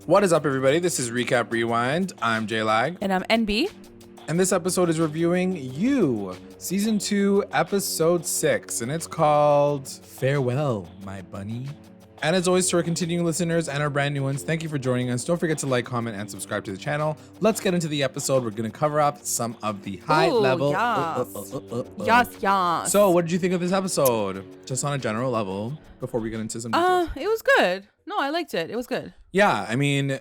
What is up, everybody? This is Recap Rewind. I'm J-Lag. And I'm NB. And this episode is reviewing You, Season 2, Episode 6. And it's called Farewell, My Bunny. And as always, to our continuing listeners and our brand new ones, thank you for joining us. Don't forget to like, comment, and subscribe to the channel. Let's get into the episode. We're going to cover up some of the high level. Yes. So, what did you think of this episode? Just on a general level, before we get into some details. It was good. No, I liked it. It was good. Yeah, I mean,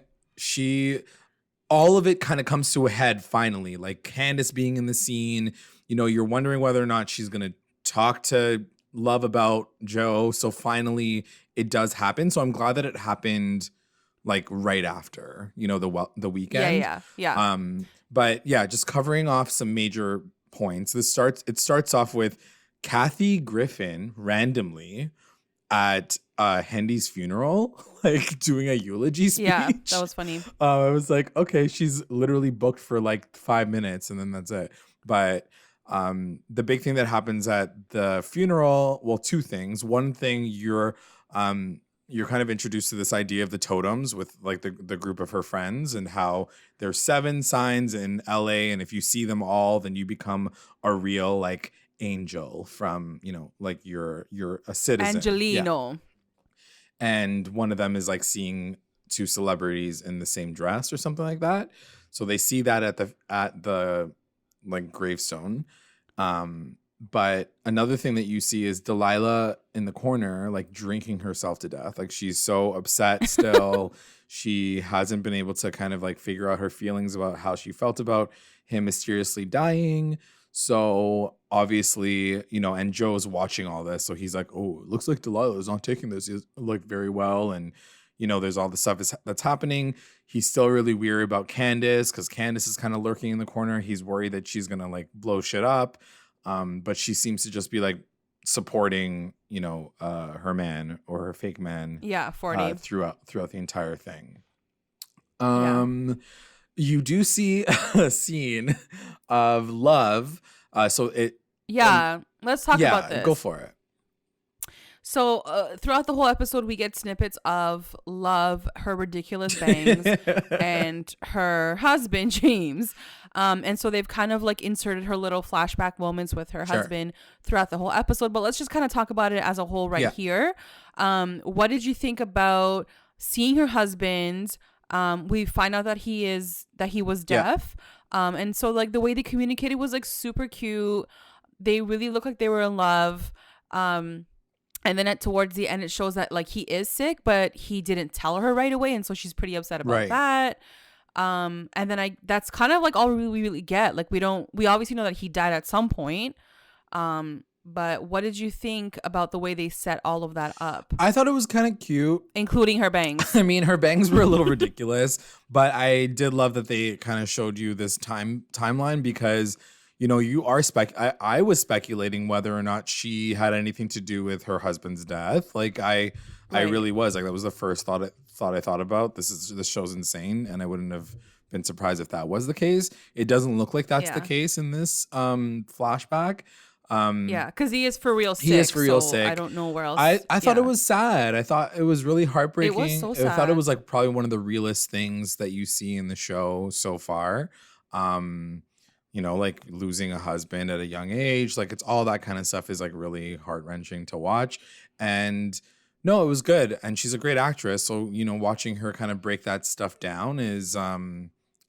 all of it kind of comes to a head finally. Like Candace being in the scene, you know, you're wondering whether or not she's going to talk to Love about Joe. So finally it does happen. So I'm glad that it happened like right after, you know, the weekend. Yeah. But yeah, just covering off some major points. It starts off with Kathy Griffin randomly at Hendy's funeral, like doing a eulogy speech. Yeah, that was funny. I was like, okay, she's literally booked for like 5 minutes and then that's it. But the big thing that happens at the funeral, well, two things. One thing, you're kind of introduced to this idea of the totems with like the group of her friends and how there's 7 signs in LA, and if you see them all, then you become a real like angel from, you know, like you're a citizen. Angelino. Yeah. And one of them is like seeing 2 celebrities in the same dress or something like that. So they see that at the like gravestone. But another thing that you see is Delilah in the corner, like drinking herself to death. Like she's so upset still. She hasn't been able to kind of like figure out her feelings about how she felt about him mysteriously dying. So obviously, you know, and Joe's watching all this. So he's like, oh, it looks like Delilah is not taking this like very well. And, you know, there's all the stuff that's happening. He's still really weary about Candace because Candace is kind of lurking in the corner. He's worried that she's going to like blow shit up. But she seems to just be like supporting, you know, her man or her fake man. Yeah, 40. Throughout the entire thing. You do see a scene of Love. Let's talk about this. Go for it. So throughout the whole episode, we get snippets of Love, her ridiculous bangs, and her husband, James. And so they've kind of like inserted her little flashback moments with her husband throughout the whole episode. But let's just kind of talk about it as a whole here. What did you think about seeing her husband? We find out that he was deaf. And so like the way they communicated was like super cute. They really look like they were in love. And then towards the end, it shows that like he is sick, but he didn't tell her right away. And so she's pretty upset about that. And then that's kind of like all we really get. Like we obviously know that he died at some point. But what did you think about the way they set all of that up? I thought it was kind of cute. Including her bangs. I mean, her bangs were a little ridiculous, but I did love that they kind of showed you this timeline because, you know, you are I was speculating whether or not she had anything to do with her husband's death. Like I really was. Like that was the first thought I thought about. This show's insane, and I wouldn't have been surprised if that was the case. It doesn't look like that's the case in this flashback. Because he is for real sick. I don't know where else. I thought it was sad. I thought it was really heartbreaking. It was so sad. I thought it was like probably one of the realest things that you see in the show so far. You know, like losing a husband at a young age, like it's all that kind of stuff is like really heart-wrenching to watch. And no, it was good. And she's a great actress. So, you know, watching her kind of break that stuff down is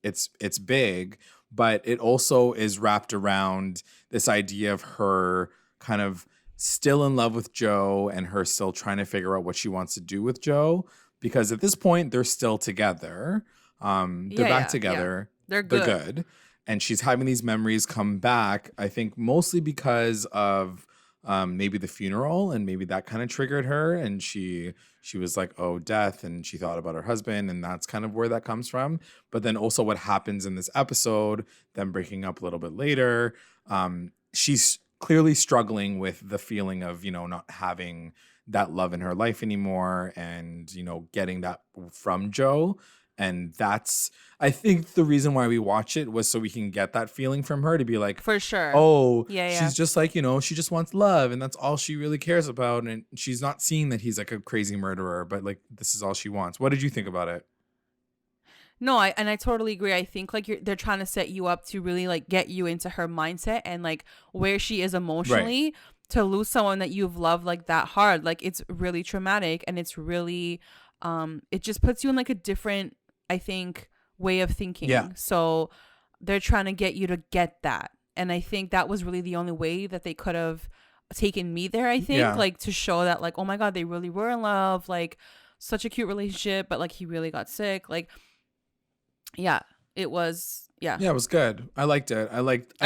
it's big, but it also is wrapped around this idea of her kind of still in love with Joe and her still trying to figure out what she wants to do with Joe. Because at this point, they're still together. They're back together. Yeah. They're good. And she's having these memories come back, I think mostly because of maybe the funeral, and maybe that kind of triggered her. And she was like, oh, death. And she thought about her husband, and that's kind of where that comes from. But then also what happens in this episode, them breaking up a little bit later. She's clearly struggling with the feeling of, you know, not having that love in her life anymore and, you know, getting that from Joe. And that's, I think the reason why we watch it was so we can get that feeling from her to be like, For sure. oh, Yeah, yeah. she's just like, she just wants love and that's all she really cares about. And she's not seeing that he's like a crazy murderer, but like this is all she wants. What did you think about it? No, I totally agree. I think like they're trying to set you up to really like get you into her mindset and like where she is emotionally. Right. To lose someone that you've loved like that hard, like it's really traumatic, and it's really it just puts you in like a different, I think, way of thinking. Yeah. So they're trying to get you to get that, and I think that was really the only way that they could have taken me there, I think. Yeah. Like to show that like, oh my god, they really were in love, like such a cute relationship, but like he really got sick. Like yeah, it was. Yeah, it was good. I liked it. I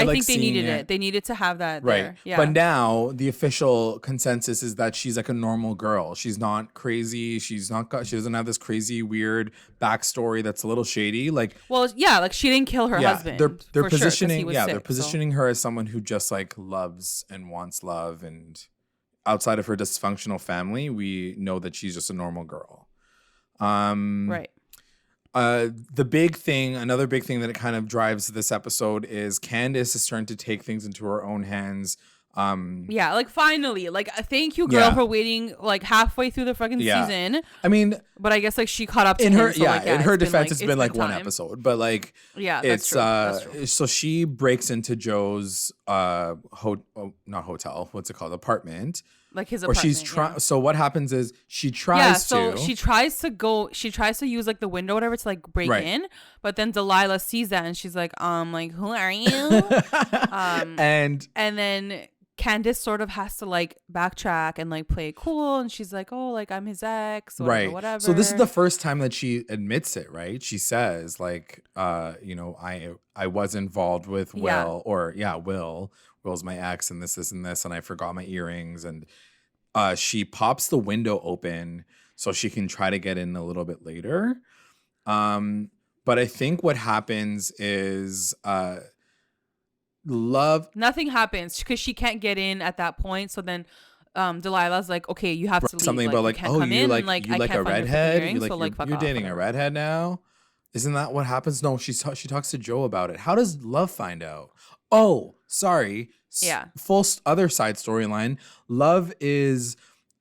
think they needed it. They needed to have that right there. Yeah. But now the official consensus is that she's like a normal girl. She's not crazy. She doesn't have this crazy weird backstory that's a little shady. Like, well, yeah, like she didn't kill her husband. They're positioning sure, they're positioning her as someone who just like loves and wants love, and outside of her dysfunctional family, we know that she's just a normal girl. Right. Another big thing that it kind of drives this episode is Candace is starting to take things into her own hands. Yeah, like finally, like thank you, girl, for waiting like halfway through the fucking season. I mean, but I guess like she caught up to in her him, so, like, in her defense, it's been like time. one episode, but like that's true. So she breaks into Joe's not hotel, what's it called, apartment. Like his apartment. Or she's trying. So what happens is she tries to. She tries to use like the window, whatever, to like break in. But then Delilah sees that and she's like, who are you? And then Candace sort of has to like backtrack and like play it cool. And she's like, oh, like I'm his ex, or whatever. So this is the first time that she admits it, right? She says like, I was involved with Will, Will. Will's my ex, and this, and this, and I forgot my earrings. And she pops the window open so she can try to get in a little bit later. But I think what happens is nothing happens because she can't get in at that point. So then Delilah's like, okay, you have to leave. Something about like, oh, you like a redhead? You're dating a redhead now? Isn't that what happens? No, she talks to Joe about it. How does Love find out? Oh, sorry. Yeah. Full other side storyline. Love is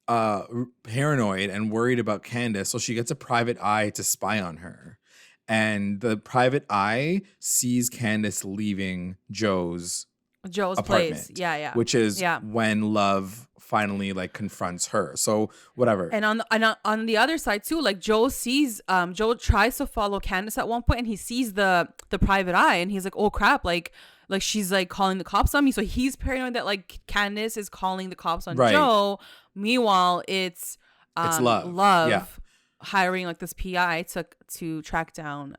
paranoid and worried about Candace, so she gets a private eye to spy on her. And the private eye sees Candace leaving Joe's apartment, place. Yeah. Which is when Love finally like confronts her. So whatever. And on the other side too, like Joe tries to follow Candace at one point, and he sees the private eye, and he's like, oh crap, like she's like calling the cops on me. So he's paranoid that like Candace is calling the cops on Joe. Meanwhile, it's Love hiring like this PI to track down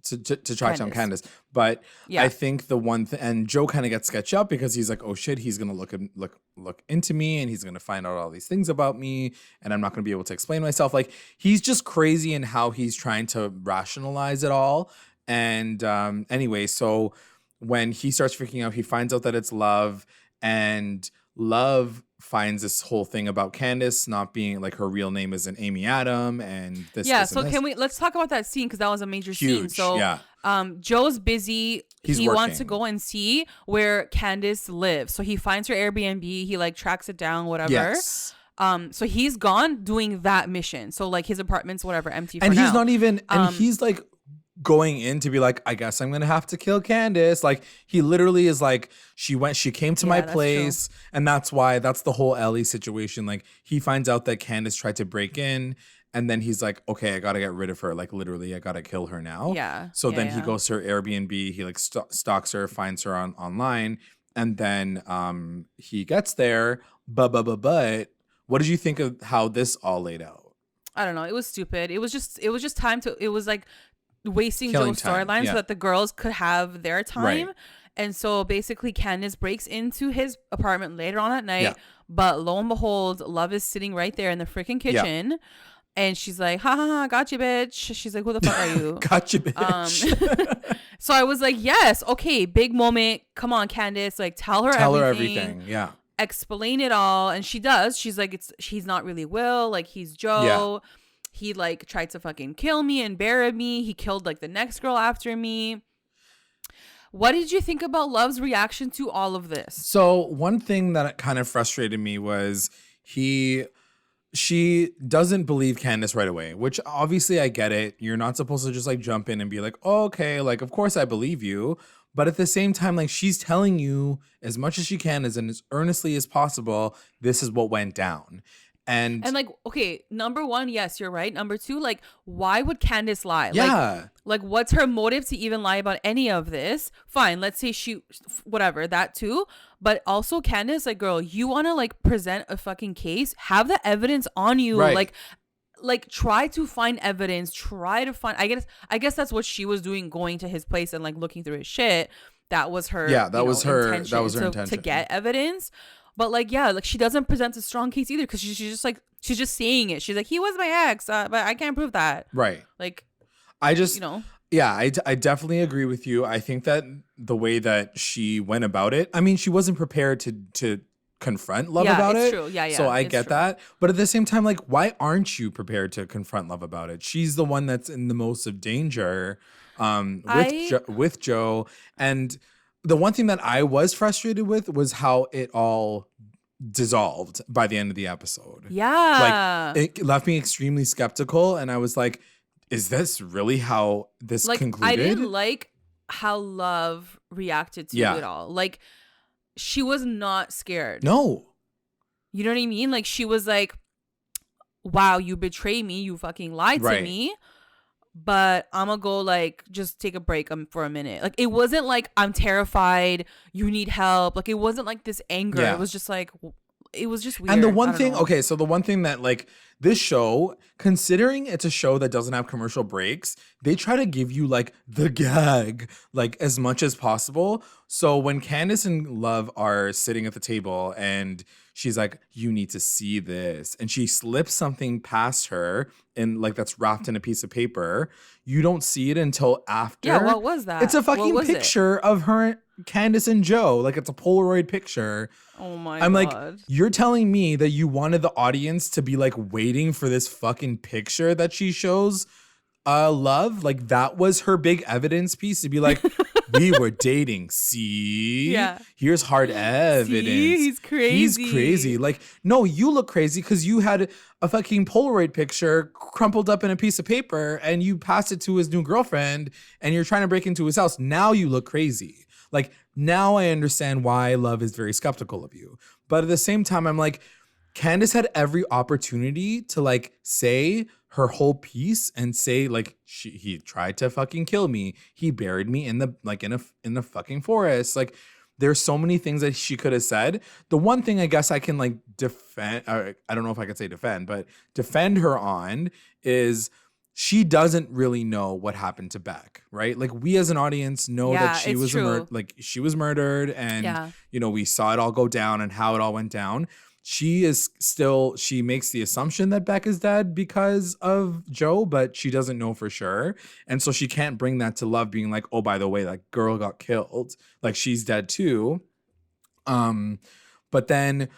to track down Candace. But I think the one thing, and Joe kind of gets sketched up because he's like, oh shit, he's gonna look into me, and he's gonna find out all these things about me, and I'm not gonna be able to explain myself. Like he's just crazy in how he's trying to rationalize it all. And anyway, so when he starts freaking out, he finds out that it's Love, and Love finds this whole thing about Candace not being like her real name isn't Amy Adam, and this. Yeah, this, so and this. let's talk about that scene, because that was a major scene. So yeah. Joe's busy. He working. wants to go and see where Candace lives. So he finds her Airbnb, he like tracks it down, whatever. Yes. So he's gone doing that mission. So like his apartment's whatever empty for now. And now. he's not even and he's like going in to be like, I guess I'm gonna have to kill Candace. Like he literally is like, she came to my place, and that's the whole Ellie situation. Like he finds out that Candace tried to break in, and then he's like, okay, I gotta get rid of her. Like literally, I gotta kill her now. Yeah. So then he goes to her Airbnb. He like stalks her, finds her online, and then he gets there. But what did you think of how this all laid out? I don't know. It was stupid. It was just time to. It was like wasting Joe's storyline so that the girls could have their time. Right. And so basically Candace breaks into his apartment later on at night, but lo and behold, Love is sitting right there in the freaking kitchen. And she's like, ha ha ha, got you, bitch. She's like, who the fuck are you? Got you, bitch. So I was like, yes, okay, big moment. Come on, Candace, like tell her everything. Yeah. Explain it all. And she does. She's like, he's not really Will, like he's Joe. he like tried to fucking kill me and bury me. He killed like the next girl after me. What did you think about Love's reaction to all of this? So one thing that kind of frustrated me was she doesn't believe Candace right away, which obviously I get it. You're not supposed to just like jump in and be like, oh, okay, like, of course I believe you. But at the same time, like, she's telling you as much as she can, as earnestly as possible, this is what went down. And like, okay, number one, yes, you're right. Number two, like, why would Candace lie? yeah. Like, what's her motive to even lie about any of this? Fine, let's say whatever, that too. But also, Candace, like, girl, you want to, like, present a fucking case? Have the evidence on you. Right. Like, try to find evidence. Try to find, I guess that's what she was doing, going to his place and, like, looking through his shit. That was her, that was her intention to get evidence. But like, yeah, like she doesn't present a strong case either because she's just saying it. She's like, he was my ex, but I can't prove that. Right. Like, I just, yeah, I definitely agree with you. I think that the way that she went about it, I mean, she wasn't prepared to confront Love about it. True. Yeah. So I get that. But at the same time, like, why aren't you prepared to confront Love about it? She's the one that's in the most of danger with Joe. And the one thing that I was frustrated with was how it all dissolved by the end of the episode. Yeah. Like, it left me extremely skeptical. And I was like, is this really how this concluded? I didn't like how Love reacted to it all. Like, she was not scared. No. You know what I mean? Like, she was like, wow, you betrayed me. You fucking lied to me. But I'm gonna go, like, just take a break for a minute. Like, it wasn't like, I'm terrified, you need help. Like, it wasn't like this anger. It was just like, it was just weird. And the one thing, so the one thing that, like, this show, considering it's a show that doesn't have commercial breaks, they try to give you, like, the gag, like, as much as possible. So when Candace and Love are sitting at the table and she's like, you need to see this, and she slips something past her and, like, that's wrapped in a piece of paper, you don't see it until after. Yeah, what was that? It's a fucking picture of her, Candace and Joe. Like, it's a Polaroid picture. Oh my God. I'm like, you're telling me that you wanted the audience to be, like, waiting for this fucking picture that she shows Love? Like, that was her big evidence piece to be like, we were dating. See? Yeah. Here's hard evidence. See? He's crazy. He's crazy. Like, no, you look crazy because you had a fucking Polaroid picture crumpled up in a piece of paper and you passed it to his new girlfriend and you're trying to break into his house. Now you look crazy. Like, now I understand why Love is very skeptical of you. But at the same time, I'm like, Candace had every opportunity to, like, say her whole piece and say, like, he tried to fucking kill me. He buried me in the, like, in the fucking forest. Like, there's so many things that she could have said. The one thing I guess I can, like, defend, or I don't know if I could say defend, but defend her on is she doesn't really know what happened to Beck, right? Like, we as an audience know that she was she was murdered, and you know, we saw it all go down and how it all went down. She makes the assumption that Beck is dead because of Joe, but she doesn't know for sure. And so she can't bring that to Love, being like, oh, by the way, that girl got killed. Like, she's dead too. But then,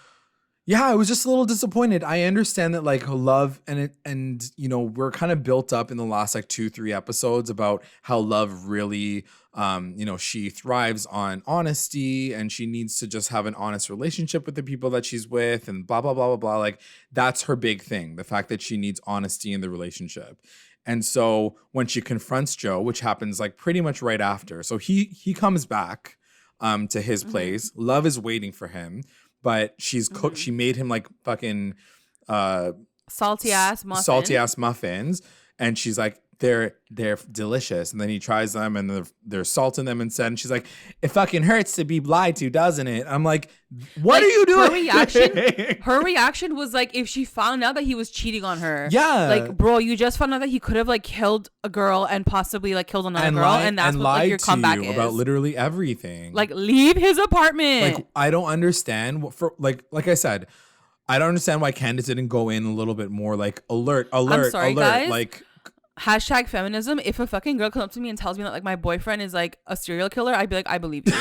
yeah, I was just a little disappointed. I understand that, like, Love and you know, we're kind of built up in the last, like, 2-3 episodes about how Love really, you know, she thrives on honesty and she needs to just have an honest relationship with the people that she's with and blah, blah, blah, blah, blah. Like, that's her big thing, the fact that she needs honesty in the relationship. And so when she confronts Joe, which happens, like, pretty much right after, so he comes back to his place. Love is waiting for him. But she's cooked. She made him, like, fucking salty ass muffins, and she's like, they're delicious. And then he tries them, and there's salt in them instead. And she's like, it fucking hurts to be lied to, doesn't it? I'm like, what are you doing? Her reaction was like, if she found out that he was cheating on her. Yeah, like, bro, you just found out that he could have, like, killed a girl and possibly, like, killed another girl, and that's what, like, your comeback is about literally everything. Like, leave his apartment. Like, I don't understand like I said, I don't understand why Candace didn't go in a little bit more, like, alert, I'm sorry, alert, guys. like. hashtag feminism. If a fucking girl comes up to me and tells me that like my boyfriend is like a serial killer, I'd be like, I believe you.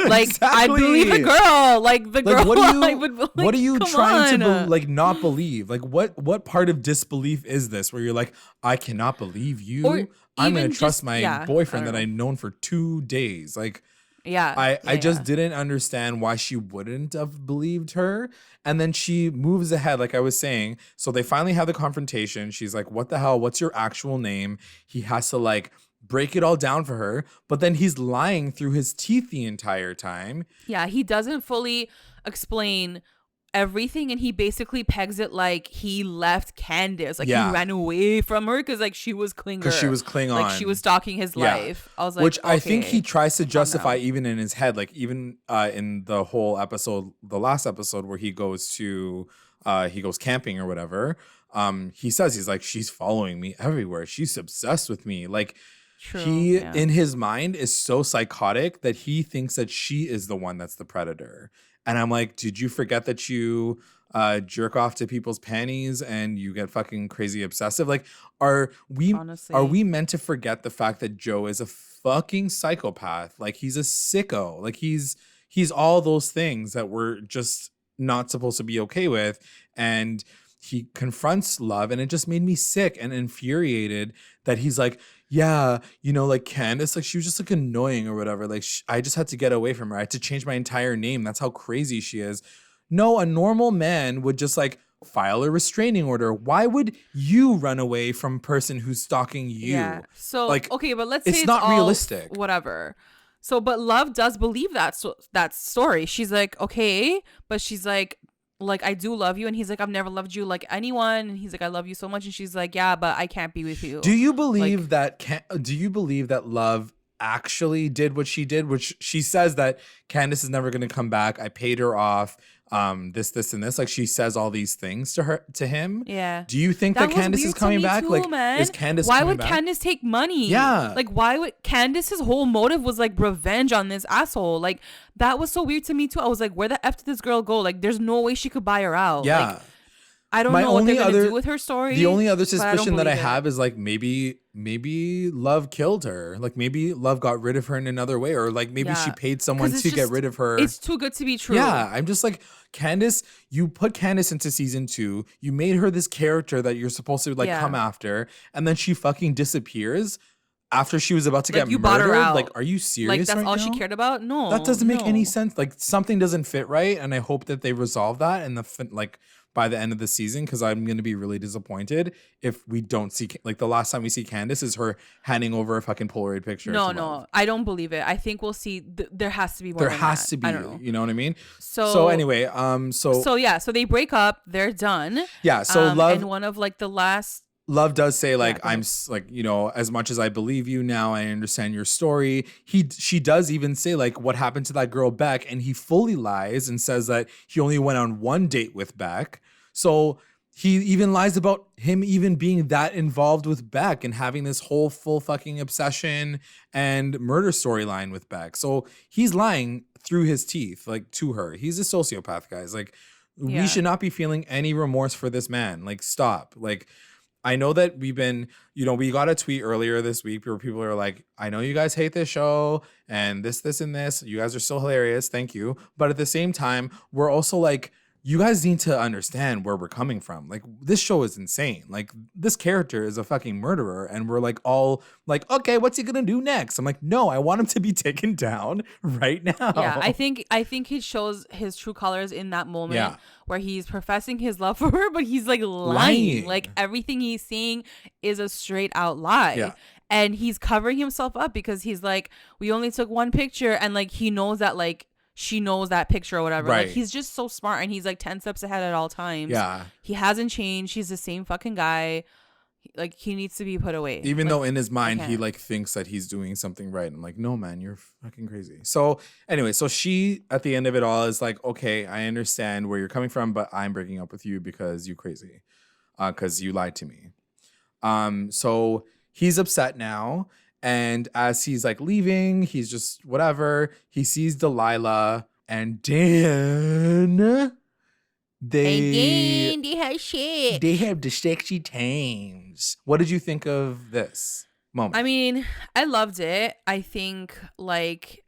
Like Exactly. I believe the girl. Like the girl. Like what are you I would, like, what are you come trying to on. like not believe? Like what part of disbelief is this where you're like, I cannot believe you. Or I'm gonna even trust just my I boyfriend don't that know. I've known for 2 days. Like Yeah. I just Yeah. didn't understand why she wouldn't have believed her. And then she moves ahead, like I was saying. So they finally have the confrontation. She's like, what the hell? What's your actual name? He has to like break it all down for her. But then he's lying through his teeth the entire time. Yeah, he doesn't fully explain everything, and he basically pegs it like he left Candace, like he Yeah. ran away from her because like she was Because she Klinger, was Klingon. like she was stalking his Yeah. life. I was like, Which I think he okay, tries to calm justify down. even in his head, like even in the whole episode, the last episode where he goes camping or whatever. He says he's like, she's following me everywhere. She's obsessed with me. Like True. he Yeah. in his mind is so psychotic that he thinks that she is the one that's the predator. And I'm like, did you forget that you jerk off to people's panties and you get fucking crazy obsessive? Like, Honestly, are we meant to forget the fact that Joe is a fucking psychopath? Like he's a sicko. Like he's all those things that we're just not supposed to be okay with. And he confronts Love, and it just made me sick and infuriated that he's like, yeah, you know, like Candace, like she was just like annoying or whatever. Like I just had to get away from her. I had to change my entire name. That's how crazy she is. No, a normal man would just like file a restraining order. Why would you run away from a person who's stalking you? yeah. So like, okay, but let's say it's it's not all realistic. whatever. So, but Love does believe that story. She's like, okay, but she's like, I do love you, and he's like, I've never loved you like anyone, and he's like, I love you so much, and she's like, yeah, but I can't be with you. Do you believe do you believe that Love actually did what she did, which she says that Candace is never going to come back. I paid her off. This and this. Like she says all these things to him. Yeah. Do you think that was Candace weird is to coming me back? too, Like man. is Candace Why coming would back? Candace take money? Yeah. Like why would Candace's whole motive was like revenge on this asshole? Like that was so weird to me too. I was like, where the F did this girl go? Like there's no way she could buy her out. Yeah. Like, I don't know what they're gonna do with her story. The only other but I don't suspicion that I believe it. have is like maybe Love killed her. Like maybe Love got rid of her in another way, or like maybe she Yeah. paid someone 'Cause to it's get just- rid of her. It's too good to be true. Yeah, I'm just like, Candace, you put Candace into season 2. You made her this character that you're supposed to like Yeah. come after, and then she fucking disappears after she was about to Like, get you bought her murdered. out. Like, are you serious? Like that's right all now? she cared about? No. That doesn't make any no. sense. Like something doesn't fit right, and I hope that they resolve that in like by the end of the season, because I'm going to be really disappointed if we don't see like the last time we see Candace is her handing over a fucking Polaroid picture. No, to no, Love. I don't believe it. I think we'll see. There has to be more. There than has that. to be. I don't know. You know what I mean? So anyway, So yeah, so they break up. They're done. yeah, so Love. And one of like the last. Love does say like, go I'm ahead. like, you know, as much as I believe you now, I understand your story. She does even say like what happened to that girl Beck, and he fully lies and says that he only went on one date with Beck. So he even lies about him even being that involved with Beck and having this whole full fucking obsession and murder storyline with Beck. So he's lying through his teeth, like to her. He's a sociopath, guys. Like Yeah. we should not be feeling any remorse for this man. Like stop. Like I know that we've been, you know, we got a tweet earlier this week where people are like, I know you guys hate this show and this, and this. You guys are still hilarious. Thank you. But at the same time, we're also like, you guys need to understand where we're coming from. Like this show is insane. Like this character is a fucking murderer. And we're like all like, okay, what's he going to do next? I'm like, no, I want him to be taken down right now. Yeah, I think he shows his true colors in that moment Yeah. where he's professing his love for her, but he's like Lying. Like everything he's saying is a straight out lie. Yeah. And he's covering himself up because he's like, we only took one picture, and like he knows that like she knows that picture or whatever. Right. Like he's just so smart, and he's like 10 steps ahead at all times. Yeah. He hasn't changed. He's the same fucking guy. Like he needs to be put away. Even Like, though in his mind he can't. like thinks that he's doing something right. I'm like, no man, you're fucking crazy. So anyway, so she at the end of it all is like, okay, I understand where you're coming from, but I'm breaking up with you because you crazy, because you lied to me. So he's upset now, and as he's like leaving, he's just whatever. He sees Delilah, and Dan They have shit. they have the sexy times. What did you think of this moment? I mean, I loved it. I think like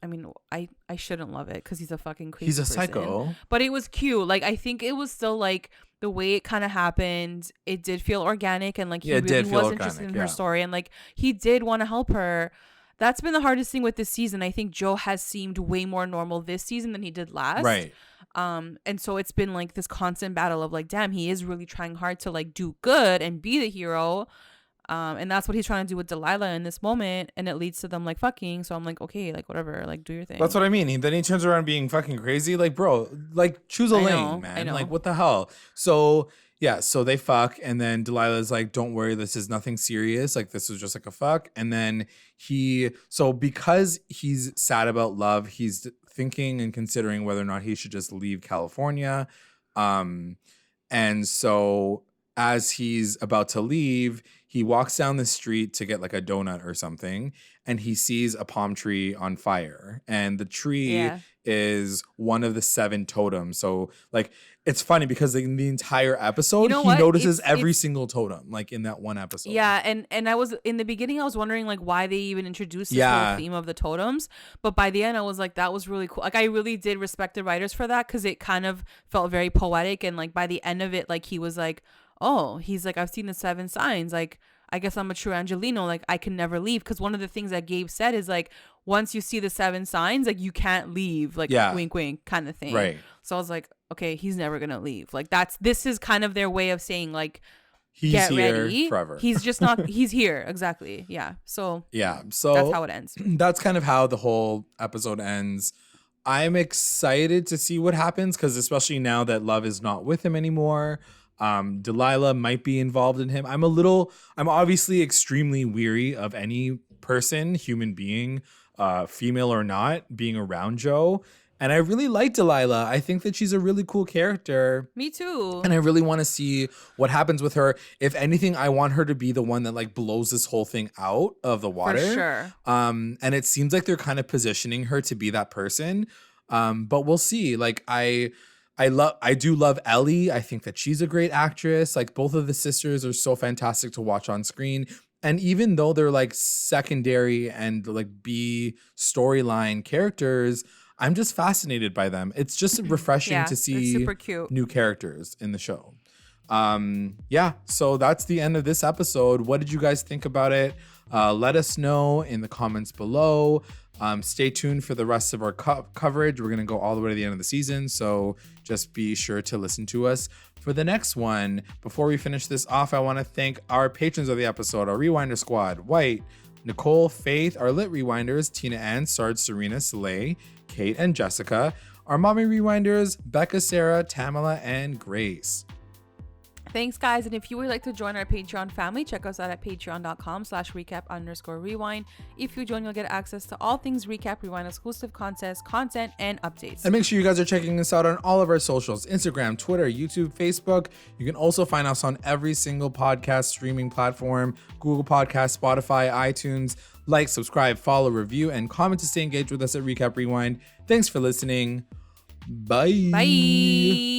I mean, I shouldn't love it because he's a fucking crazy He's a person. psycho. But it was cute. Like, I think it was still like the way it kind of happened. It did feel organic, and like he really was interested in her story, and like he did want to help her. That's been the hardest thing with this season. I think Joe has seemed way more normal this season than he did last. Right. And so it's been like this constant battle of like, damn, he is really trying hard to like do good and be the hero. And that's what he's trying to do with Delilah in this moment, and it leads to them like fucking. So I'm like, okay, like whatever, like do your thing. That's what I mean. Then he turns around being fucking crazy. Like, bro, like choose a lane, man. Like, what the hell? So yeah, so they fuck, and then Delilah's like, don't worry, this is nothing serious. Like, this was just like a fuck. And then because he's sad about love, he's thinking and considering whether or not he should just leave California. And so as he's about to leave, he walks down the street to get like a donut or something, and he sees a palm tree on fire, and the tree is one of the 7 totems. So like, it's funny because in the entire episode, he notices every single totem, like in that one episode. Yeah, and I was in the beginning, I was wondering like why they even introduced this whole theme of the totems, but by the end, I was like, that was really cool. Like, I really did respect the writers for that because it kind of felt very poetic, and like by the end of it, like he was like, oh, he's like, I've seen the 7 signs. Like, I guess I'm a true Angelino. Like, I can never leave. Because one of the things that Gabe said is like, once you see the 7 signs, like you can't leave. Like, wink, wink kind of thing. Right. So I was like, okay, he's never going to leave. Like, this is kind of their way of saying like, he's get here ready. Forever. He's just not, he's here. Exactly. Yeah. So that's how it ends. That's kind of how the whole episode ends. I'm excited to see what happens because especially now that Love is not with him anymore. Delilah might be involved in him. I'm obviously extremely weary of any person, human being, female or not, being around Joe. And I really like Delilah. I think that she's a really cool character. Me too. And I really want to see what happens with her. If anything, I want her to be the one that like blows this whole thing out of the water. For sure. And it seems like they're kind of positioning her to be that person. But we'll see. Like I do love Ellie. I think that she's a great actress. Like both of the sisters are so fantastic to watch on screen. And even though they're like secondary and like B storyline characters, I'm just fascinated by them. It's just refreshing to see super cute new characters in the show. So that's the end of this episode. What did you guys think about it? Let us know in the comments below. Stay tuned for the rest of our coverage. We're going to go all the way to the end of the season. So just be sure to listen to us for the next one. Before we finish this off, I want to thank our patrons of the episode, our Rewinder Squad, White, Nicole, Faith, our Lit Rewinders, Tina Ann, Sarge, Serena, Soleil, Kate, and Jessica, our Mommy Rewinders, Becca, Sarah, Tamala, and Grace. Thanks, guys. And if you would like to join our Patreon family, check us out at patreon.com/recap_rewind. If you join, you'll get access to all things Recap Rewind exclusive content, and updates. And make sure you guys are checking us out on all of our socials: Instagram, Twitter, YouTube, Facebook. You can also find us on every single podcast streaming platform: Google Podcasts, Spotify, iTunes. Like, subscribe, follow, review, and comment to stay engaged with us at Recap Rewind. Thanks for listening. Bye. Bye.